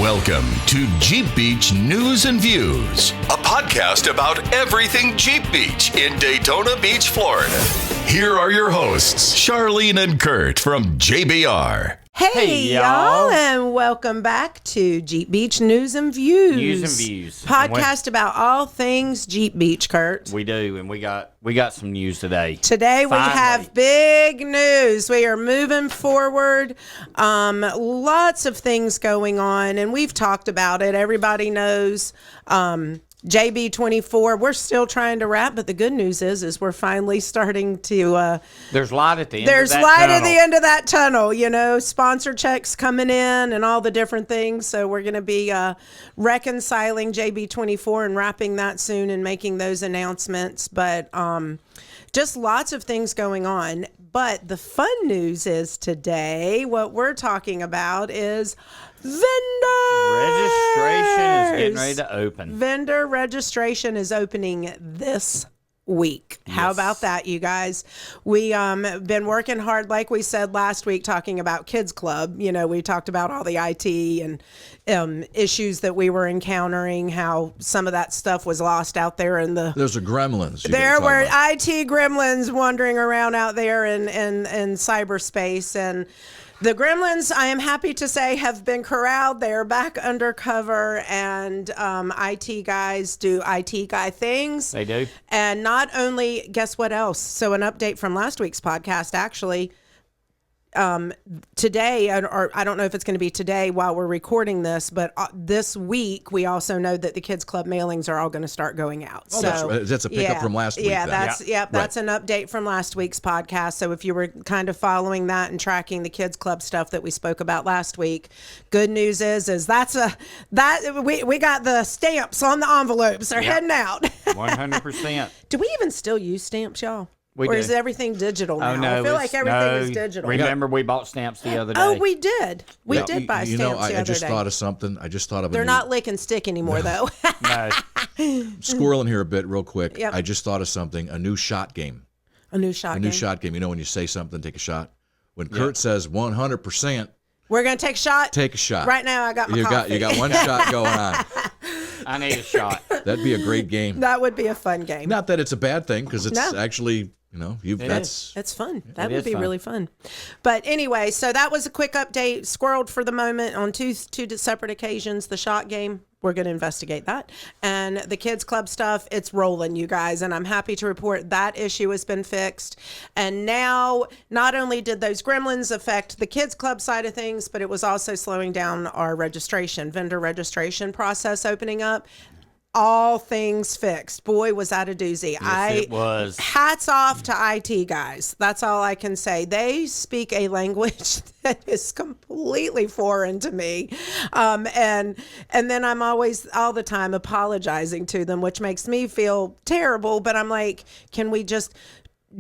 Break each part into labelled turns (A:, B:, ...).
A: Welcome to Jeep Beach News and Views, a podcast about everything Jeep Beach in Daytona Beach, Florida. Here are your hosts, Charlene and Kurt from JBR.
B: Hey y'all, and welcome back to Jeep Beach News and Views.
C: News and Views.
B: Podcast about all things Jeep Beach, Kurt.
C: We do, and we got some news today.
B: Today we have big news. We are moving forward. Lots of things going on, and we've talked about it. Everybody knows JB24. We're still trying to wrap, but the good news is we're finally starting to.
C: There's light at the end.
B: There's light at the end of that tunnel. You know, sponsor checks coming in and all the different things. So we're going to be reconciling JB24 and wrapping that soon and making those announcements. But just lots of things going on. But the fun news is today, what we're talking about is vendors.
C: Registration is getting ready to open.
B: Vendor registration is opening this week. How about that, you guys? We been working hard, like we said last week, talking about Kids Club. You know, we talked about all the IT and issues that we were encountering, how some of that stuff was lost out there in the...
D: There's a gremlins.
B: There were IT gremlins wandering around out there in cyberspace, and the gremlins, I am happy to say, have been corralled. They are back undercover, and IT guys do IT guy things.
C: They do.
B: And not only, guess what else? So an update from last week's podcast, actually. Today, or I don't know if it's going to be today while we're recording this, but this week we also know that the Kids Club mailings are all going to start going out.
D: Oh, so that's a pickup from last week.
B: Yeah,
D: then.
B: That's an update from last week's podcast. So if you were kind of following that and tracking the Kids Club stuff that we spoke about last week, good news is we got the stamps on the envelopes. They're heading out.
C: 100%.
B: Do we even still use stamps, y'all?
C: We
B: or
C: do.
B: Is everything digital now?
C: Oh, no,
B: I feel like everything is digital.
C: Remember, we bought stamps the other day.
B: Oh, we did. We did buy stamps the other day.
D: I just thought of something. I just thought of
B: They're not lick and stick anymore, though.
C: No.
D: Squirreling here a bit real quick.
B: Yep.
D: I just thought of something. A new shot game.
B: A new shot game.
D: You know when you say something, take a shot? When Kurt says 100%,
B: we're going to take a shot?
D: take a shot.
B: Right now, I got my coffee.
D: You got one shot going on.
C: I need a shot.
D: That'd be a great game.
B: That would be a fun game.
D: Not that it's a bad thing, because it's
B: No.
D: actually... You know,
B: It's fun. That would be
C: fun.
B: really fun. But anyway, so that was a quick update. Squirreled for the moment on two separate occasions. The shot game, we're going to investigate that. And the Kids Club stuff, it's rolling, you guys. And I'm happy to report that issue has been fixed. And now, not only did those gremlins affect the Kids Club side of things, but it was also slowing down our vendor registration process opening up. All things fixed. Boy, was that a doozy.
C: Yes, it was.
B: Hats off to IT guys. That's all I can say. They speak a language that is completely foreign to me. And then I'm always, all the time, apologizing to them, which makes me feel terrible. But I'm like, can we just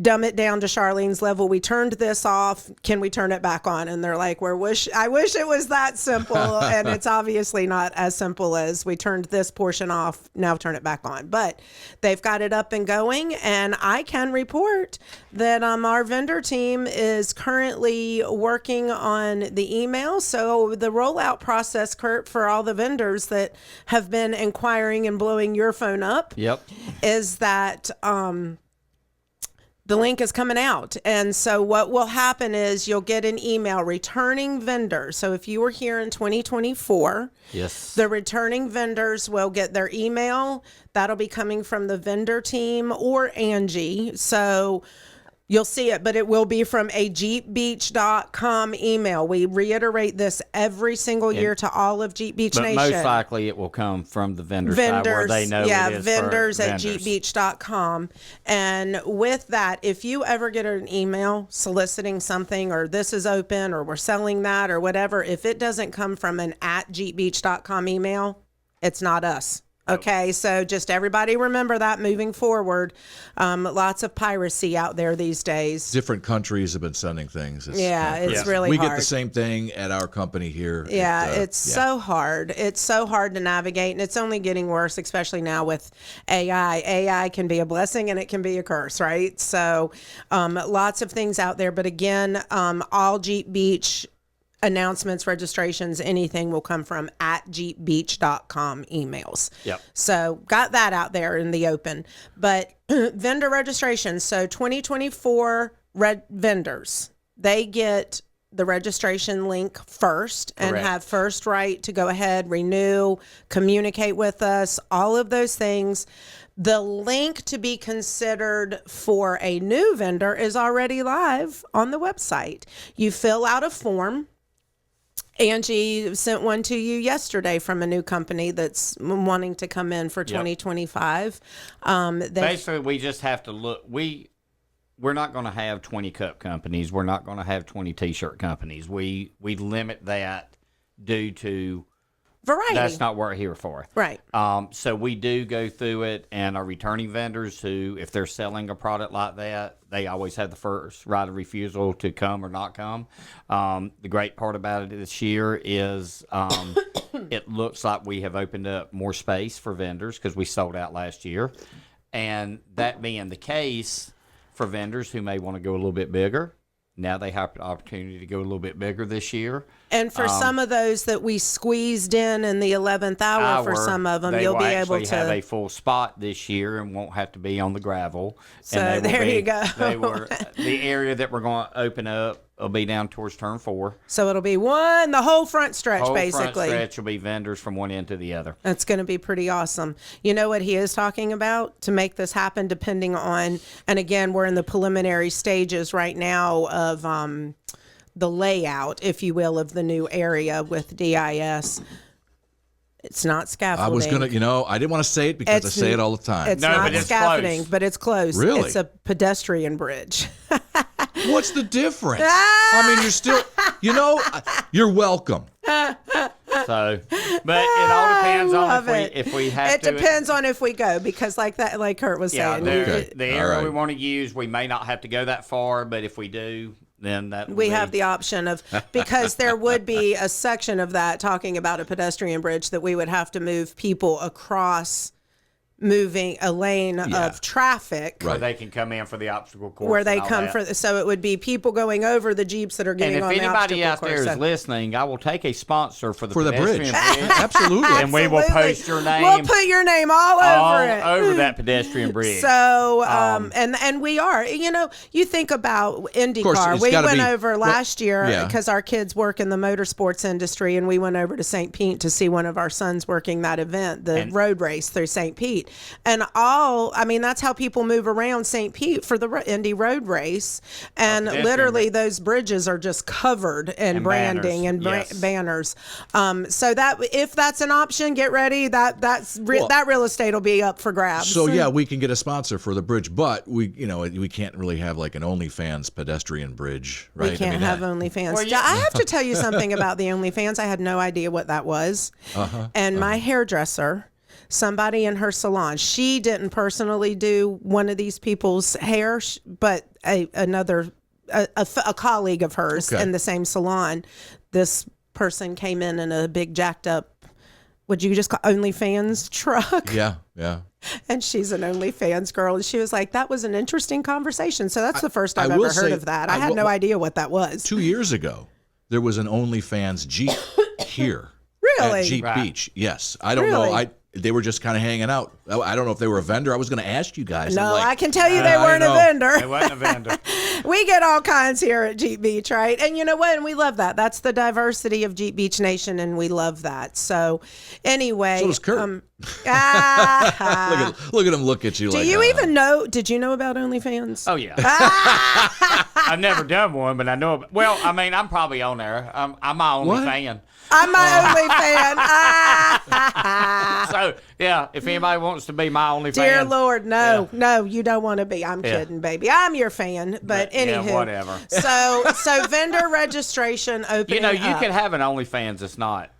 B: dumb it down to Charlene's level? We turned this off. Can we turn it back on? And they're like, I wish it was that simple. And it's obviously not as simple as we turned this portion off. Now turn it back on. But they've got it up and going. And I can report that our vendor team is currently working on the email. So the rollout process, Kurt, for all the vendors that have been inquiring and blowing your phone up, is that the link is coming out. And so what will happen is you'll get an email returning vendor. So if you were here in 2024, the returning vendors will get their email. That'll be coming from the vendor team or Angie. So you'll see it, but it will be from a jeepbeach.com email. We reiterate this every single year to all of Jeep Beach Nation.
C: But most likely it will come from the vendor side where they know it is
B: vendors
C: for
B: at jeepbeach.com. And with that, if you ever get an email soliciting something, or this is open, or we're selling that, or whatever, if it doesn't come from an at jeepbeach.com email, it's not us. Okay, so just everybody remember that moving forward. Lots of piracy out there these days.
D: Different countries have been sending things.
B: It's really
D: we
B: hard.
D: get the same thing at our company here.
B: It's so hard. It's so hard to navigate, and it's only getting worse, especially now with AI. AI can be a blessing and it can be a curse, right? So lots of things out there. But again, all Jeep Beach announcements, registrations, anything will come from @jeepbeach.com emails.
C: Yep.
B: So got that out there in the open. But vendor registration. So 2024 vendors, they get the registration link first and
C: Correct.
B: have first right to go ahead, renew, communicate with us, all of those things. The link to be considered for a new vendor is already live on the website. You fill out a form. Angie sent one to you yesterday from a new company that's wanting to come in for 2025.
C: Basically, we just have to look. We're not going to have 20 cup companies. We're not going to have 20 T-shirt companies. We limit that due to
B: variety.
C: That's not what we're here for.
B: Right.
C: So we do go through it, and our returning vendors who, if they're selling a product like that, they always have the first right of refusal to come or not come. The great part about it this year is it looks like we have opened up more space for vendors because we sold out last year. And that being the case, for vendors who may want to go a little bit bigger, now they have the opportunity to go a little bit bigger this year.
B: And for some of those that we squeezed in the 11th hour, for some of them, you'll be able to
C: have a full spot this year and won't have to be on the gravel.
B: So there you go.
C: The area that we're going to open up will be down towards turn 4.
B: So it'll be the whole front stretch, basically.
C: Front stretch will be vendors from one end to the other. That's
B: going to be pretty awesome. You know what he is talking about to make this happen, depending on, and again, we're in the preliminary stages right now of the layout, if you will, of the new area with DIS. It's not scaffolding.
D: I was going to, I didn't want to say it because I say it all the time.
B: It's not scaffolding, but it's close.
D: Really?
B: It's a pedestrian bridge.
D: What's the difference? I mean, you're still, you're welcome.
C: So, but it all depends on if we have to.
B: It depends on if we go, because like Kurt was saying.
C: The area we want to use, we may not have to go that far, but if we do, then that
B: we have the option of, because there would be a section of that talking about a pedestrian bridge that we would have to move people across, moving a lane of traffic
C: where they can come in for the obstacle course,
B: where they come so it would be people going over the Jeeps that are getting on the obstacle course.
C: And if anybody out there is listening, I will take a sponsor for the
D: bridge.
C: Absolutely. And we will post your name.
B: We'll put your name all over
C: that pedestrian bridge.
B: So and we are, you think about IndyCar. We went over last year because our kids work in the motorsports industry, and we went over to St. Pete to see one of our sons working that event, the road race through St. Pete. And that's how people move around St. Pete for the Indy road race. And literally those bridges are just covered in branding and banners. So that if that's an option, get ready. That real estate will be up for grabs.
D: So we can get a sponsor for the bridge, but we can't really have like an OnlyFans pedestrian bridge, right?
B: We can't have OnlyFans. Well, I have to tell you something about the OnlyFans. I had no idea what that was. And my hairdresser, somebody in her salon, she didn't personally do one of these people's hair, but a colleague of hers in the same salon, this person came in a big jacked up, would you just call OnlyFans truck?
D: Yeah.
B: And she's an OnlyFans girl. And she was like, that was an interesting conversation. So that's the first I've ever heard of that. I had no idea what that was.
D: 2 years ago, there was an OnlyFans Jeep here.
B: Really?
D: At Jeep Beach. Yes. I don't know. They were just kind of hanging out. I don't know if they were a vendor. I was going to ask you guys.
B: No, I can tell you they weren't a vendor.
C: They weren't a vendor.
B: We get all kinds here at Jeep Beach, right? And you know what? And we love that. That's the diversity of Jeep Beach Nation, and we love that. So anyway.
D: So does Kurt. Look at him look at you like that.
B: Do you even know? Did you know about OnlyFans?
C: Oh, yeah. I've never done one, but I know. I'm probably on there. I'm my only fan.
B: I'm my only fan.
C: So, if anybody wants to be my only fan.
B: Dear Lord, no, you don't want to be. I'm kidding, baby. I'm your fan. But anywho.
C: Yeah, whatever.
B: So vendor registration opening
C: you can have an OnlyFans. It's not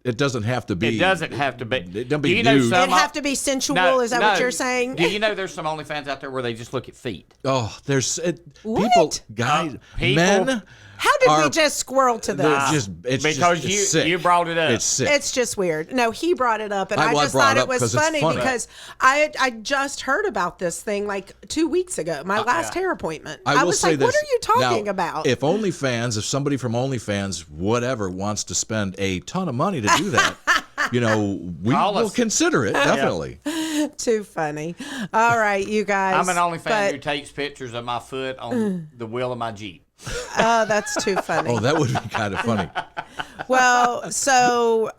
D: It doesn't have to be.
C: It doesn't have to be.
D: It don't be
C: Do you know
D: nude.
C: some-
B: It'd have to be sensual. Is that what you're saying?
C: Do you know there's some OnlyFans out there where they just look at feet?
D: Oh, there's people,
B: What?
D: guys,
C: People-
D: men.
B: How did we
D: are-
B: just squirrel to
D: they're
B: this?
D: it's
C: Because
D: just, sick.
C: you brought it up.
D: It's sick.
B: It's just weird. No, he brought it up, and I
D: Well, I
B: just
D: brought
B: thought
D: it
B: it
D: up
B: was
D: 'cause it's
B: funny
D: funny.
B: because I just heard about this thing like 2 weeks ago, my last hair appointment. I
D: will
B: was
D: say
B: like,
D: this.
B: what are you talking
D: Now,
B: about?
D: If somebody from OnlyFans, whatever, wants to spend a ton of money to do that, we
C: Call
D: will
C: us.
D: consider it, definitely.
B: Too funny. All right, you guys.
C: I'm an OnlyFan
B: but-
C: who takes pictures of my foot on the wheel of my Jeep.
B: Oh, that's too funny.
D: Oh, that would be kind of funny.
B: Well, so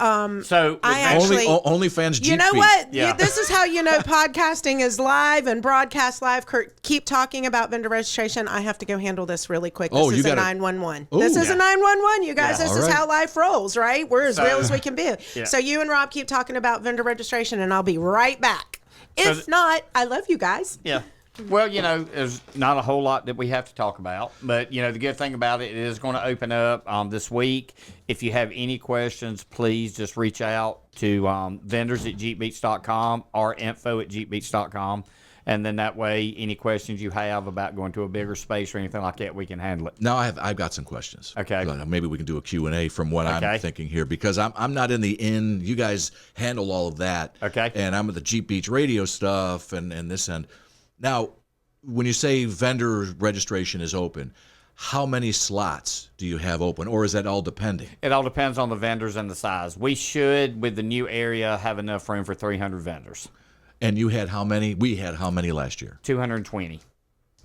C: So
B: I
C: with
B: actually-
D: OnlyFans Jeep
B: you know
D: feet.
B: what?
C: Yeah.
B: This is how you know podcasting is live and broadcast live. Kurt, keep talking about vendor registration. I have to go handle this really quick. This
D: Oh, you
B: is a
D: gotta-
B: 911.
D: Ooh.
B: This is
C: Yeah.
B: a 911, you guys.
C: Yeah.
B: This
D: All
B: is
D: right.
B: how life rolls, right? We're as real as we can be.
C: Yeah.
B: So you and Rob keep talking about vendor registration, and I'll be right back. If not, I love you guys.
C: Yeah. Well, there's not a whole lot that we have to talk about, but the good thing about it is going to open up this week. If you have any questions, please just reach out to vendors@jeepbeach.com or info@jeepbeach.com. And then that way, any questions you have about going to a bigger space or anything like that, we can handle it.
D: Now I've got some questions.
C: Okay.
D: Maybe we can do a Q&A from what I'm
C: Okay.
D: thinking here, because I'm not in the in. You guys handle all of that.
C: Okay.
D: And I'm at the Jeep Beach radio stuff and this end. Now, when you say vendor registration is open, how many slots do you have open, or is that all depending?
C: It all depends on the vendors and the size. We should, with the new area, have enough room for 300 vendors.
D: And you had how many? We had how many last year?
C: 220.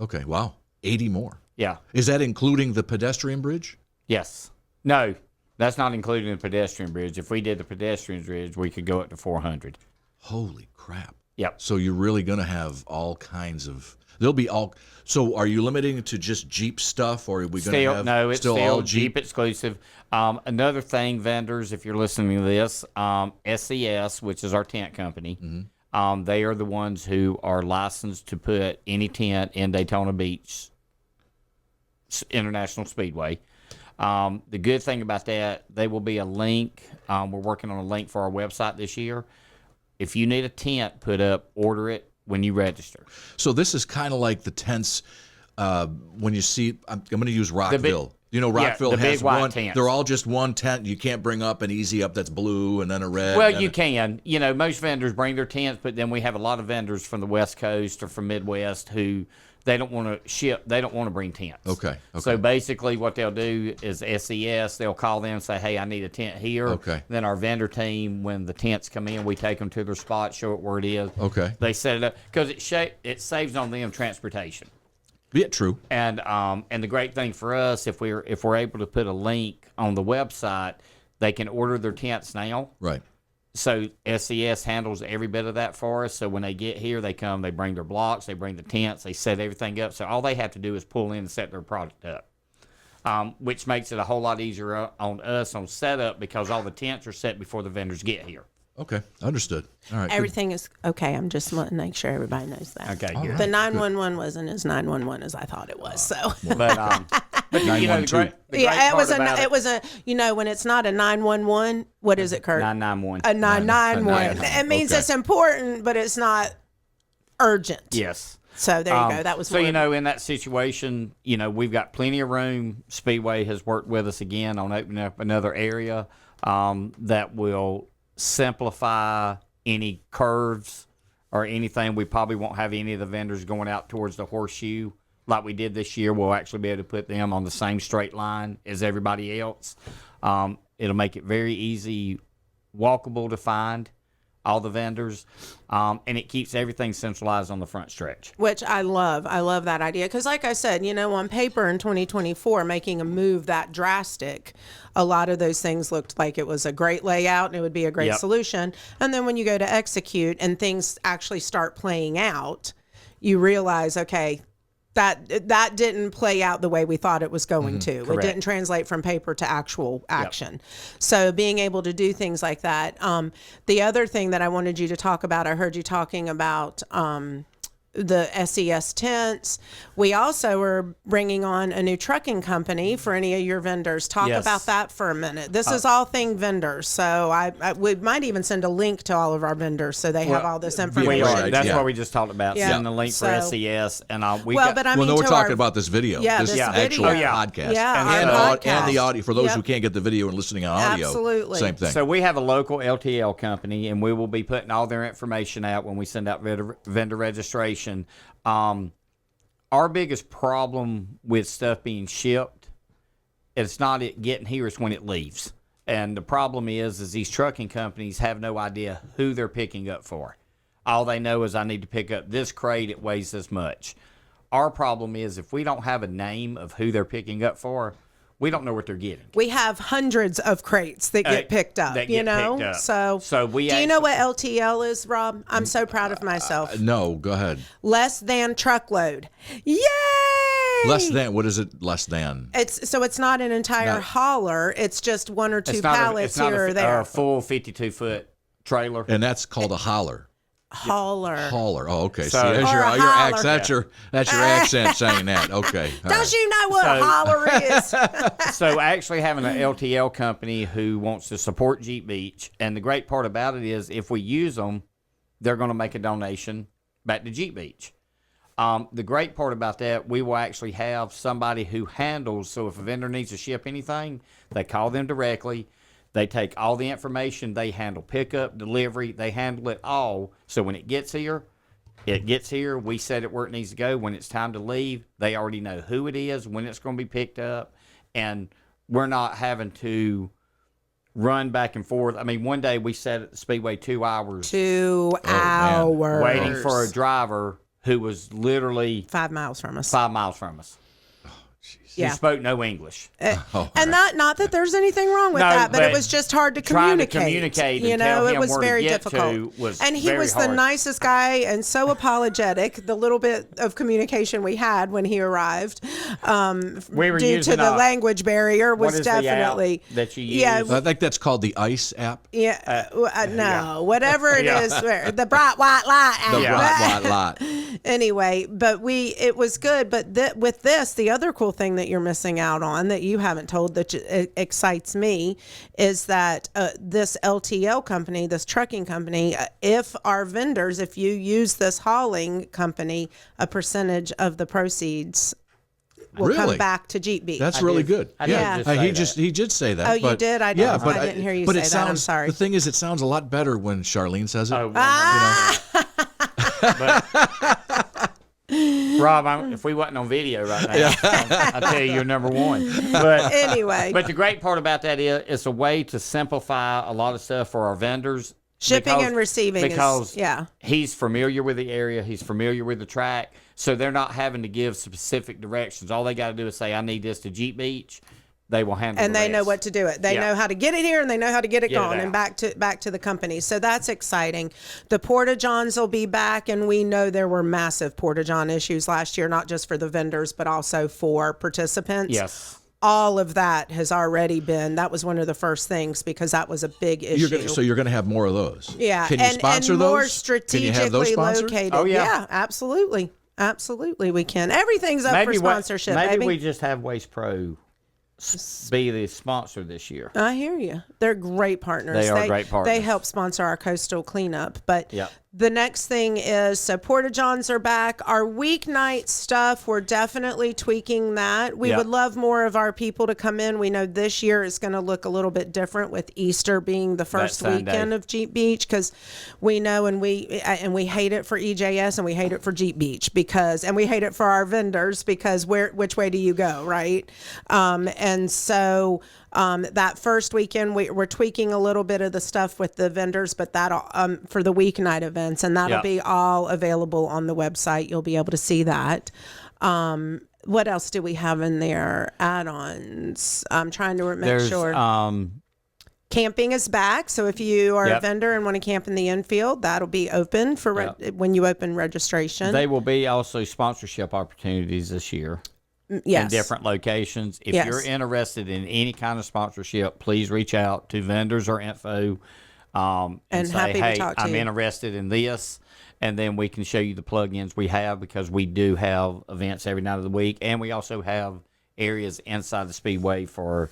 D: Okay, wow, 80 more.
C: Yeah.
D: Is that including the pedestrian bridge?
C: Yes. No, that's not including the pedestrian bridge. If we did the pedestrian bridge, we could go up to 400.
D: Holy crap.
C: Yep.
D: So you're really going to have all kinds of. There'll be all. So are you limiting it to just Jeep stuff, or are we going to have
C: It's still
D: all
C: Jeep exclusive. Another thing, vendors, if you're listening to this, SES, which is our tent company, they are the ones who are licensed to put any tent in Daytona Beach International Speedway. The good thing about that, they will be a link. We're working on a link for our website this year. If you need a tent put up, order it when you register.
D: So this is kind of like the tents when you see. I'm going to use Rockville. Rockville
C: the big
D: has
C: white
D: one.
C: tents.
D: They're all just one tent. You can't bring up an easy up that's blue and then a red.
C: Well,
D: and
C: you can. Most vendors bring their tents, but then we have a lot of vendors from the West Coast or from Midwest who they don't want to ship. They don't want to bring tents.
D: Okay.
C: So basically, what they'll do is SES. They'll call them and say, "Hey, I need a tent here."
D: Okay.
C: Then our vendor team, when the tents come in, we take them to their spot, show it where it is.
D: Okay.
C: They set it up because it saves on them transportation.
D: Yeah, true.
C: And the great thing for us, if we're able to put a link on the website, they can order their tents now.
D: Right.
C: So SES handles every bit of that for us. So when they get here, they come, they bring their blocks, they bring the tents, they set everything up. So all they have to do is pull in and set their product up, which makes it a whole lot easier on us on setup because all the tents are set before the vendors get here.
D: Okay. Understood. All right. good.
B: Everything is okay. I'm just wanting to make sure everybody knows that.
C: Okay, good.
B: The 911 wasn't as 911 as I thought it was. So
C: But the great
B: yeah, it
C: part
B: was
C: about
B: it was a when it's not a 911, what is it, Kurt?
C: 991.
B: A 991.
D: 991.
B: It means
D: Okay.
B: it's important, but it's not urgent.
C: Yes.
B: So there you go. That was
C: so
B: more
C: in that situation, we've got plenty of room. Speedway has worked with us again on opening up another area that will simplify any curves or anything. We probably won't have any of the vendors going out towards the horseshoe like we did this year. We'll actually be able to put them on the same straight line as everybody else. It'll make it very easy, walkable to find all the vendors, and it keeps everything centralized on the front stretch.
B: which I love. I love that idea because, like I said, on paper in 2024, making a move that drastic, a lot of those things looked like it was a great layout and it would be a great
C: Yep.
B: solution. And then when you go to execute and things actually start playing out, you realize, okay, that didn't play out the way we thought it was going to. It
C: Correct.
B: didn't translate from paper to actual action. So being able to do things like that. The other thing that I wanted you to talk about, I heard you talking about the SES tents. We also are bringing on a new trucking company for any of your vendors. Talk
C: Yes.
B: about that for a minute. This is all thing vendors. So we might even send a link to all of our vendors so they have all this information.
C: We are.
D: Right,
C: That's
D: yeah.
C: what we just talked about.
B: Yeah.
C: Send the link for
B: So-
C: SES, and we
B: Well,
C: got,
B: but I
D: Well,
B: mean,
D: no, we're
B: to
D: talking
B: our-
D: about this video.
B: Yeah,
D: this
B: this
D: actual
B: video.
D: podcast.
B: Yeah,
D: and,
B: our
D: and the
B: podcast.
D: audio for those
B: Yep.
D: who can't get the video and listening on audio.
B: Absolutely.
D: Same thing.
C: So we have a local LTL company, and we will be putting all their information out when we send out vendor registration. Our biggest problem with stuff being shipped, it's not it getting here, it's when it leaves. And the problem is these trucking companies have no idea who they're picking up for. All they know is I need to pick up this crate, it weighs this much. Our problem is if we don't have a name of who they're picking up for, we don't know what they're getting.
B: We have hundreds of crates that get picked up,
C: that
B: you
C: get
B: know?
C: picked up.
B: So
C: we
B: do you know what LTL is, Rob? I'm so proud of myself.
D: No, go ahead.
B: Less than truckload. Yay!
D: Less than, what is it less than?
B: It's not an entire hauler. It's just one or two pallets here or there.
C: A full 52-foot trailer.
D: And that's called a holler.
B: Hauler.
D: Hauler. Oh, okay.
C: So-
D: See, there's
B: Or
D: your,
B: a
D: your
B: holler.
D: accent. That's your accent saying that. Okay. all
B: Don't
D: right.
B: you know what a hauler is?
C: So actually having an LTL company who wants to support Jeep Beach, and the great part about it is if we use them, they're going to make a donation back to Jeep Beach. The great part about that, we will actually have somebody who handles, so if a vendor needs to ship anything, they call them directly. They take all the information. They handle pickup, delivery. They handle it all. So when it gets here, we set it where it needs to go. When it's time to leave, they already know who it is, when it's going to be picked up, and we're not having to run back and forth. I mean, one day we sat at the Speedway 2 hours
B: 2
D: man.
B: hours.
C: waiting for a driver who was literally
B: 5 miles from us.
C: 5 miles from us.
B: Yeah.
C: He spoke no English.
B: And not that there's anything wrong with
C: No,
B: that, but it
C: but
B: was just hard to
C: trying to
B: communicate.
C: communicate and
B: you know,
C: tell
B: it
C: him
B: was
C: where to
B: very
C: get
B: difficult.
C: to was
B: and he
C: very
B: was the
C: hard.
B: nicest guy and so apologetic. The little bit of communication we had when he arrived,
C: We were
B: due
C: using
B: to the
C: a-
B: language barrier, was
C: what is the app
B: definitely
C: that you
B: Yeah,
C: use?
D: I think that's called the ICE app.
B: no, whatever it
C: Yeah.
B: is, the bright white light.
D: The
B: app.
D: lot, lot.
B: Anyway, but it was good. But with this, the other cool thing that you're missing out on that you haven't told that excites me is that this LTL company, this trucking company, if our vendors, if you use this hauling company, a percentage of the proceeds will
D: Really?
B: come back to Jeep Beach.
D: That's really good.
C: I did
D: Yeah,
C: just say
D: he did say that.
B: Oh, you
D: but-
B: did? I
D: yeah,
B: didn't-
D: but
B: I didn't hear you
D: but
B: say
D: it
B: that. I'm
D: sounds,
B: sorry.
D: The thing is, it sounds a lot better when Charlene says it.
C: Oh, Rob, if we wasn't on video right now, I'd tell you you're number one. But
B: Anyway.
C: but the great part about that is it's a way to simplify a lot of stuff for our vendors.
B: Shipping and receiving is-
C: because
B: yeah.
C: he's familiar with the area, he's familiar with the track, so they're not having to give specific directions. All they got to do is say, "I need this to Jeep Beach." They will handle.
B: And
C: the
B: they know
C: rest.
B: what to do it. They
C: Yeah.
B: know how to get it here and they know how to get it
C: Get it
B: gone and
C: out.
B: back to the company. So that's exciting. The Porta Johns will be back, and we know there were massive Porta John issues last year, not just for the vendors but also for participants.
C: Yes.
B: All of that has already been. That was one of the first things because that was a big issue.
D: So you're going to have more of those.
B: Yeah,
D: Can you
B: and
D: sponsor
B: more
D: those?
B: strategically
D: Can you have those sponsored?
B: located.
C: Oh, yeah.
B: Absolutely, absolutely, we can. Everything's up for sponsorship.
C: Maybe
B: baby.
C: we just have Waste Pro be the sponsor this year.
B: I hear you. They're great partners.
C: They are great partners.
B: They help sponsor our coastal cleanup. But
C: Yep.
B: the next thing is, so Porta Johns are back. Our weeknight stuff, we're definitely tweaking that. We
C: Yep.
B: would love more of our people to come in. We know this year is going to look a little bit different with Easter being the first
C: Sunday.
B: weekend of Jeep Beach because we know and we hate it for EJS and we hate it for Jeep Beach and we hate it for our vendors because which way do you go, right? And so that first weekend we're tweaking a little bit of the stuff with the vendors, but that'll for the weeknight events, and that'll
C: Yeah.
B: be all available on the website. You'll be able to see that. What else do we have in there? Add-ons. I'm trying to make
C: There's
B: sure. Camping is back, so if you are a
C: Yep.
B: vendor and want to camp in the infield, that'll be open for when you open registration.
C: They will be also sponsorship opportunities this year.
B: yes.
C: In different locations. If
B: Yes.
C: you're interested in any kind of sponsorship, please reach out to vendors or info
B: And
C: say,
B: happy to
C: hey,
B: talk to
C: I'm
B: you."
C: interested in this. And then we can show you the plugins we have, because we do have events every night of the week. And we also have areas inside the Speedway for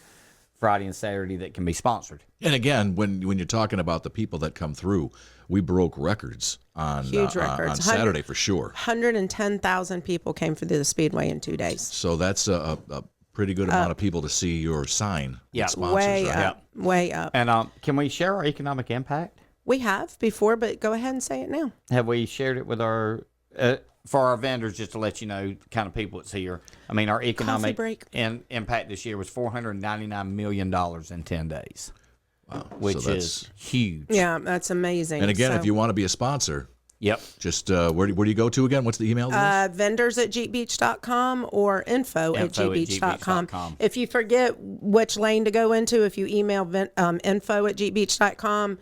C: Friday and Saturday that can be sponsored.
D: And again, when you're talking about the people that come through, we broke records on
B: Huge records.
D: on Saturday for sure.
B: 110,000 people came through the Speedway in 2 days.
D: So that's a pretty good amount of people to see your sign.
C: Yeah.
D: Sponsors,
B: Way
D: right?
B: up. Way up.
C: And can we share our economic impact?
B: We have before, but go ahead and say it now.
C: Have we shared it with our for our vendors, just to let you know, kind of people that's here? I mean, our economic
B: break.
C: impact this year was $499 million in 10 days,
D: Wow.
C: which
D: So that's-
C: is huge.
B: Yeah, that's amazing.
D: And again,
B: So,
D: if you want to be a sponsor,
C: Yep.
D: just where do you go to again? What's the email address?
B: vendors at jeepbeach.com or info at
C: Info at
B: jeepbeach.com.
C: jeepbeach.com.
B: If you forget which lane to go into, if you email info at jeepbeach.com,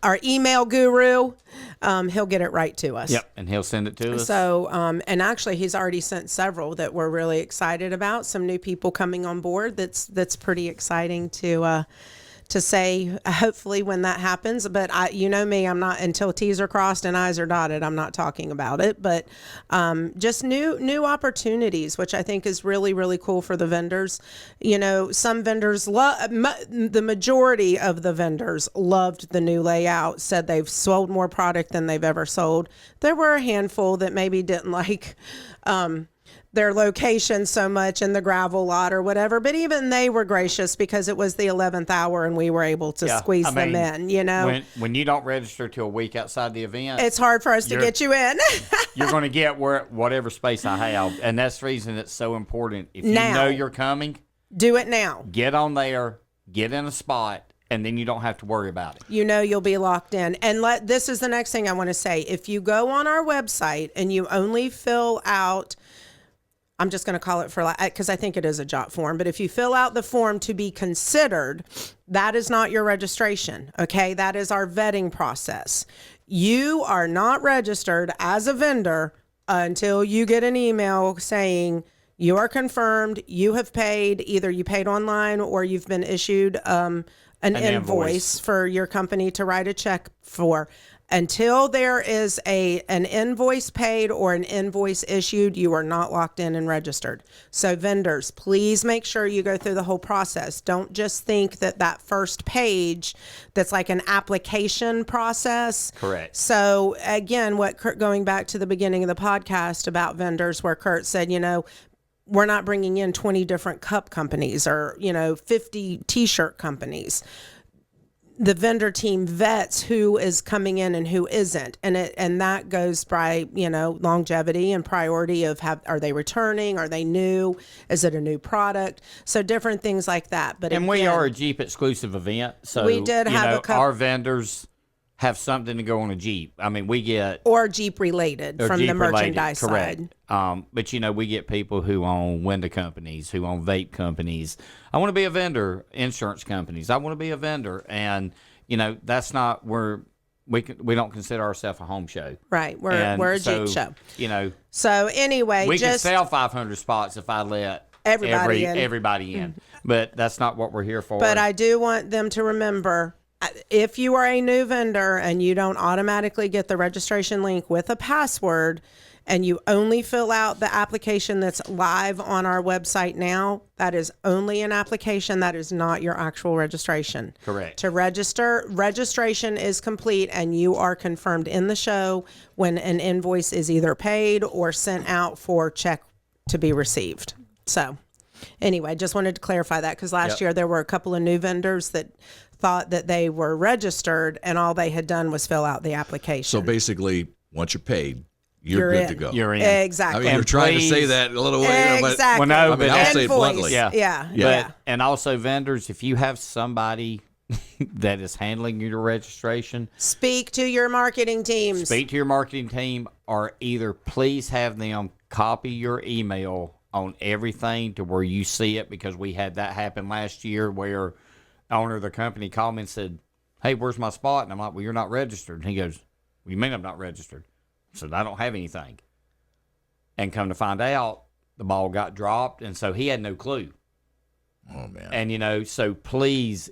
B: our email guru, he'll get it right to us.
C: Yep. And he'll send it to us.
B: So, and actually, he's already sent several that we're really excited about. Some new people coming on board. That's pretty exciting to say. Hopefully, when that happens. But you know me, I'm not, until T's are crossed and I's are dotted, I'm not talking about it. But just new opportunities, which I think is really, really cool for the vendors. You know, some vendors the majority of the vendors loved the new layout. Said they've sold more product than they've ever sold. There were a handful that maybe didn't like their location so much in the gravel lot or whatever, but even they were gracious because it was the 11th hour and we were able to squeeze them in, you know.
C: When you don't register till a week outside the event,
B: It's hard for us to get you in.
C: you're going to get whatever space I have. And that's the reason it's so important. If you
B: Now.
C: know you're coming,
B: Do it now.
C: get on there, get in a spot, and then you don't have to worry about it.
B: You know you'll be locked in. And this is the next thing I want to say. If you go on our website and you only fill out, I'm just going to call it because I think it is a JOT form. But if you fill out the form to be considered, that is not your registration. Okay. That is our vetting process. You are not registered as a vendor until you get an email saying you are confirmed, you have paid, either you paid online or you've been issued an invoice for your company to write a check for. Until there is an invoice paid or an invoice issued, you are not locked in and registered. So vendors, please make sure you go through the whole process. Don't just think that first page that's like an application process.
C: Correct.
B: So again, going back to the beginning of the podcast about vendors, where Kurt said, you know, we're not bringing in 20 different cup companies or, 50 t-shirt companies. The vendor team vets who is coming in and who isn't. And that goes by, longevity and priority of are they returning? Are they new? Is it a new product? So different things like that. But
C: we are a Jeep exclusive event. So
B: we did have a couple.
C: Our vendors have something to go on a Jeep. I mean, we get
B: or Jeep related from
C: Jeep
B: the merchandise
C: related,
B: side.
C: Correct. But we get people who own window companies, who own vape companies. I want to be a vendor. Insurance companies. I want to be a vendor, and that's not where we don't consider ourselves a home show.
B: Right. We're a Jeep show. So anyway,
C: we can sell 500 spots if I let everybody in. But that's not what we're here for.
B: But I do want them to remember, if you are a new vendor and you don't automatically get the registration link with a password and you only fill out the application that's live on our website now, that is only an application. That is not your actual registration.
C: Correct.
B: To register, registration is complete and you are confirmed in the show when an invoice is either paid or sent out for check to be received. So anyway, just wanted to clarify that because last year there were a couple of new vendors that thought that they were registered and all they had done was fill out the application.
D: So basically, once you're paid, you're good to go.
C: You're in.
B: Exactly.
D: I mean, you're trying to say that a little way.
B: Exactly.
C: Well, no,
D: but I'll say it
B: Invoice.
D: bluntly.
B: Yeah.
C: And also vendors, if you have somebody that is handling your registration,
B: Speak to your marketing teams.
C: speak to your marketing team, or either please have them copy your email on everything to where you see it, because we had that happen last year where owner of the company called me and said, "Hey, where's my spot?" And I'm like, "Well, you're not registered." And he goes, "What do you mean I'm not registered?" I said, "I don't have anything." And come to find out, the ball got dropped, and so he had no clue.
D: Oh man.
C: And so please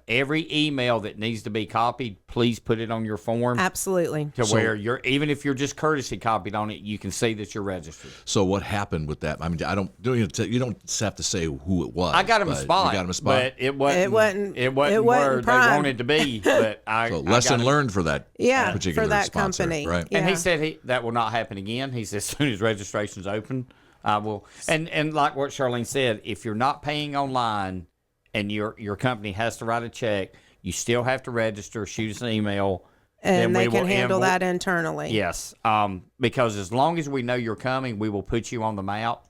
C: every email that needs to be copied, please put it on your form.
B: Absolutely.
C: To where you're, even if you're just courtesy copied on it, you can see that you're registered.
D: So what happened with that? I mean, you don't have to say who it was.
C: I got him a spot.
D: You got him a spot.
C: But it wasn't
B: wasn't
C: where
B: prime.
C: they wanted to be. But
D: So lesson learned for that particular
B: for that
D: sponsor,
B: company.
D: right?
B: Yeah.
C: And he said that will not happen again. He said as soon as registration's open, I will. And like what Charlene said, if you're not paying online and your company has to write a check, you still have to register, shoot us an email.
B: And they can handle that internally.
C: Yes. Because as long as we know you're coming, we will put you on the map.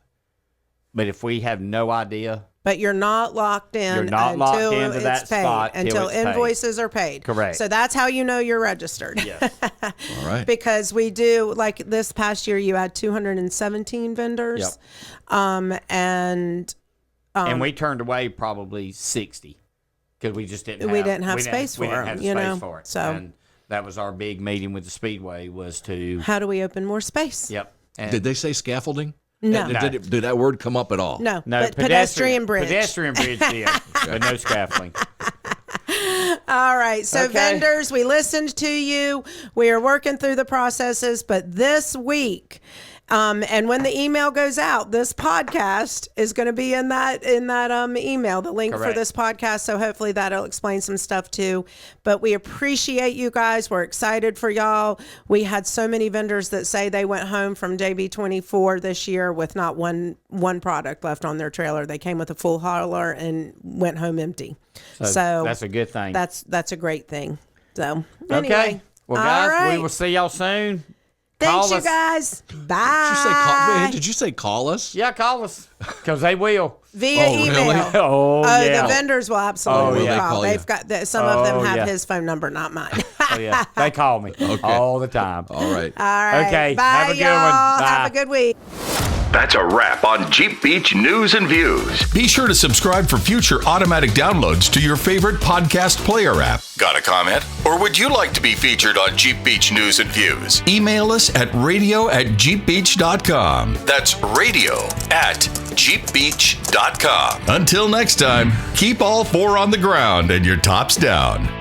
C: But if we have no idea.
B: But you're not locked in
C: You're not
B: until
C: locked into
B: it's
C: that
B: paid,
C: spot till
B: until
C: it's paid.
B: invoices are paid.
C: Correct.
B: So that's how you know you're registered.
C: Yes.
D: All right.
B: Because we do, like this past year, you had 217 vendors.
C: Yep.
B: And
C: we turned away probably 60 because we just didn't
B: have space for them, you know.
C: For it.
B: So
C: and that was our big meeting with the Speedway was to.
B: How do we open more space?
C: Yep. And
D: Did they say scaffolding?
B: No.
D: Did that word come up at all?
B: No,
C: no,
B: but pedestrian bridge.
C: Pedestrian bridge did, but no scaffolding.
B: All right. So
C: Okay.
B: vendors, we listened to you. We are working through the processes, but this week, and when the email goes out, this podcast is going to be in that email, the link for
C: Correct.
B: this podcast. So hopefully that'll explain some stuff too. But we appreciate you guys. We're excited for y'all. We had so many vendors that say they went home from JB24 this year with not one product left on their trailer. They came with a full hauler and went home empty. So
C: that's a good thing.
B: That's a great thing. So anyway,
C: Okay. Well,
B: all
C: guys,
B: right.
C: we will see y'all soon.
B: Thanks,
C: Call
B: you
C: us.
B: guys. Bye.
D: Did you say call us?
C: Yeah, call us because they will.
B: Via
D: Oh, really?
B: email.
C: Oh, yeah.
B: The vendors will absolutely
C: Oh, yeah.
B: call.
D: Call you.
B: They've got some of them
C: Oh,
B: have
C: yeah.
B: his phone number, not mine.
C: Oh, yeah. They call me all the time.
D: All right.
B: All right.
C: Okay,
B: Bye,
C: have a good one.
B: y'all.
C: Bye.
B: Have a good week.
A: That's a wrap on Jeep Beach News and Views. Be sure to subscribe for future automatic downloads to your favorite podcast player app. Got a comment? Or would you like to be featured on Jeep Beach News and Views? Email us at radio@jeepbeach.com. That's radio@jeepbeach.com. Until next time, keep all four on the ground and your tops down.